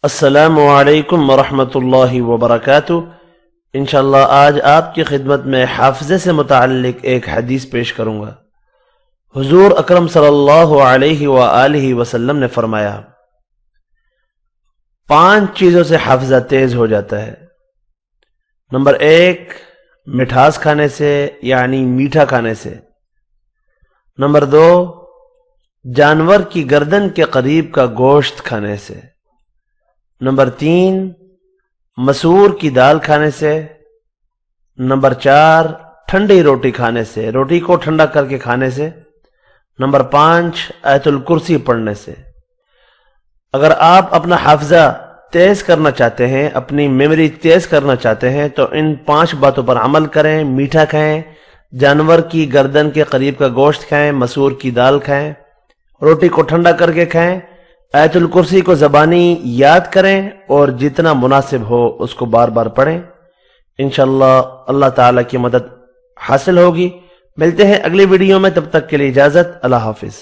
السلام علیکم ورحمۃ اللہ وبرکاتہ۔ انشاءاللہ آج آپ کی خدمت میں حافظے سے متعلق ایک حدیث پیش کروں گا۔ حضور اکرم صلی اللہ علیہ وآلہ وسلم نے فرمایا، 5 چیزوں سے حافظہ تیز ہو جاتا ہے۔ نمبر 1، مٹھاس کھانے سے یعنی میٹھا کھانے سے۔ نمبر 2، جانور کی گردن کے قریب کا گوشت کھانے سے۔ نمبر 3، مسور کی دال کھانے سے۔ نمبر 4، ٹھنڈی روٹی کھانے سے، روٹی کو ٹھنڈا کر کے کھانے سے۔ نمبر 5، آیت الکرسی پڑھنے سے۔ اگر آپ اپنا حافظہ تیز کرنا چاہتے ہیں، اپنی میموری تیز کرنا چاہتے ہیں تو ان 5 باتوں پر عمل کریں۔ میٹھا کھائیں، جانور کی گردن کے قریب کا گوشت کھائیں، مسور کی دال کھائیں، روٹی کو ٹھنڈا کر کے کھائیں، آیت الکرسی کو زبانی یاد کریں اور جتنا مناسب ہو اس کو بار بار پڑھیں۔ انشاءاللہ اللہ تعالیٰ کی مدد حاصل ہوگی۔ ملتے ہیں اگلی ویڈیو میں، تب تک کے لیے اجازت، اللہ حافظ۔